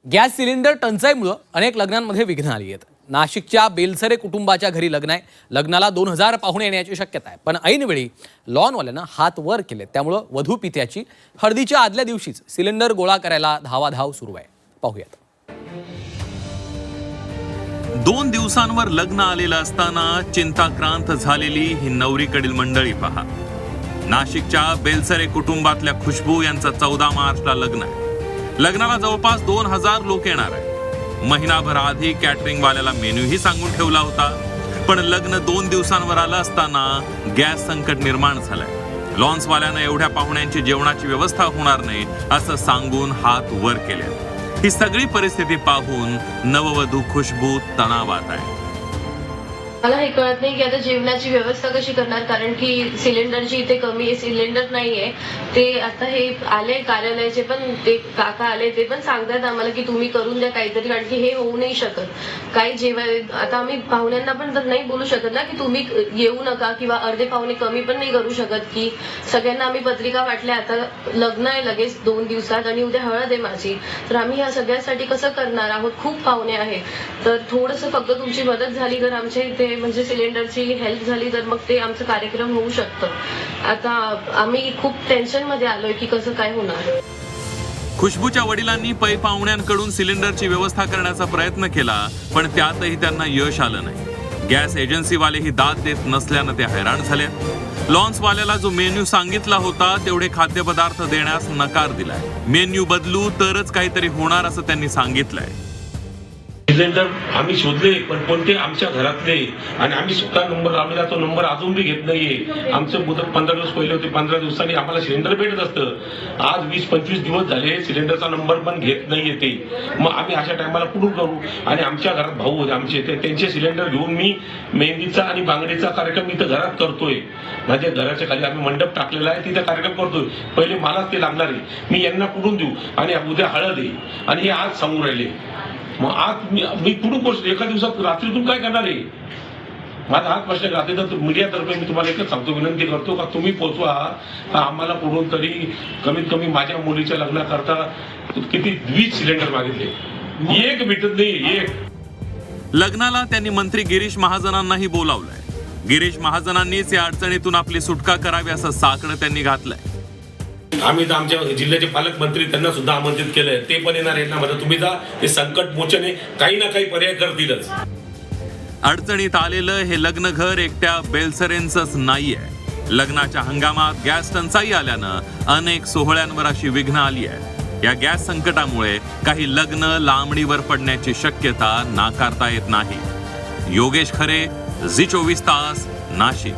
Gas cylinder टंचाईमुळे अनेक लग्नांमध्ये विघ्न आली आहेत. नाशिकच्या बेलसरे कुटुंबाच्या घरी लग्न आहे. लग्नाला 2000 पाहुणे येण्याची शक्यता आहे, पण ऐनवेळी लॉनवाल्यानं हात वर केले. त्यामुळे वधू पित्याची हळदीच्या आदल्या दिवशीच सिलेंडर गोळा करायला धावाधाव सुरू आहे. पाहूयात. 2 दिवसांवर लग्न आलेलं असताना चिंताक्रांत झालेली ही नवरीकडील मंडळी पहा. नाशिकच्या बेलसरे कुटुंबातल्या खुशबू यांचं 14 मार्चला लग्न आहे. लग्नाला जवळपास 2000 लोक येणार आहे. महिनाभर आधी कॅटरिंग वाल्याला मेन्यूही सांगून ठेवला होता, पण लग्न 2 दिवसांवर आलं असताना गॅस संकट निर्माण झालंय. लॉन्सवाल्यानं एवढ्या पाहुण्यांची जेवणाची व्यवस्था होणार नाही असं सांगून हात वर केले. ही सगळी परिस्थिती पाहून नववधू खुशबू तणावात आहे. मला हे कळत नाही की आता जेवणाची व्यवस्था कशी करणार, कारण की सिलेंडरची इथे कमी सिलेंडर नाहीये. ते आता हे आले कार्यालयाचे पण ते काका आले, ते पण सांगतात आम्हाला की तुम्ही करून द्या काहीतरी, कारण की हे होऊ नाही शकत. काही आता आम्ही पाहुण्यांना पण तर नाही बोलू शकत ना की तुम्ही येऊ नका, किंवा अर्धे पाहुणे कमी पण नाही करू शकत. की सगळ्यांना आम्ही पत्रिका वाटल्या, आता लग्न आहे लगेच 2 दिवसात आणि उद्या हळद आहे माझी, तर आम्ही ह्या सगळ्यासाठी कसं करणार आहोत. खूप पाहुणे आहेत, तर थोडंसं फक्त तुमची मदत झाली तर आमच्या इथे म्हणजे सिलेंडरची हेल्प झाली तर मग ते आमचं कार्यक्रम होऊ शकतं. आता आम्ही खूप टेन्शन मध्ये आलोय की कसं काय होणार. खुशबूच्या वडिलांनी पै पाहुण्यांकडून सिलेंडरची व्यवस्था करण्याचा प्रयत्न केला, पण त्यातही त्यांना यश आलं नाही. गॅस एजन्सीवालेही दाद देत नसल्यानं ते हैराण झाले. लॉन्सवाल्याला जो मेन्यू सांगितला होता तेवढे खाद्यपदार्थ देण्यास नकार दिलाय. मेन्यू बदलू तरच काहीतरी होणार असं त्यांनी सांगितलंय. सिलेंडर आम्ही शोधले, पण कोणते आमच्या घरातले, आणि आम्ही स्वतः नंबर, आम्ही तो नंबर अजून बी घेत नाहीये. आमचं मुदत 15 दिवस पहिले होते, 15 दिवसांनी आम्हाला सिलेंडर भेटत असतं. आज 20-25 दिवस झाले सिलेंडरचा नंबर पण घेत नाहीये ते. मग आम्ही अशा टायमाला कुठून करू. आणि आमच्या घरात भाऊ होते आमचे, त्यांचे सिलेंडर घेऊन मी मेहंदीचा आणि बांगडीचा कार्यक्रम इथं घरात करतोय. माझ्या घराच्या खाली आम्ही मंडप टाकलेला आहे, तिथे कार्यक्रम करतोय. पहिले मलाच ते लागणार आहे, मी यांना कुठून देऊ. आणि उद्या हळद आहे आणि हे आज सांगून राहिले. मग आज मी कुठून करतो. एका दिवसात रात्रीतून काय करणार आहे. माझा हाच प्रश्न रात्री तर मीडियातर्फे मी तुम्हाला एकच सांगतो, विनंती करतो का तुम्ही पोहोचवा. आम्हाला कुठून तरी कमीत कमी माझ्या मुलीच्या लग्नाकरता किती 20 सिलेंडर मागितले, एक भेटत नाही एक. लग्नाला त्यांनी मंत्री गिरीश महाजनांनाही बोलावलंय. गिरीश महाजनांनीच या अडचणीतून आपली सुटका करावी असं साकडं त्यांनी घातलंय. आम्ही तर आमच्या जिल्ह्याचे पालकमंत्री त्यांना सुद्धा आमंत्रित केलंय, ते पण येणार आहेत ना. म्हणजे तुम्ही जा, हे संकट मोचने काही ना काही पर्याय करतीलच. अडचणीत आलेलं हे लग्न घर एकट्या बेलसरेंचंच नाहीये. लग्नाच्या हंगामात गॅस टंचाई आल्यानं अनेक सोहळ्यांवर अशी विघ्न आली आहे. या गॅस संकटामुळे काही लग्न लांबणीवर पडण्याची शक्यता नाकारता येत नाही. योगेश खरे, झी 24 तास, नाशिक.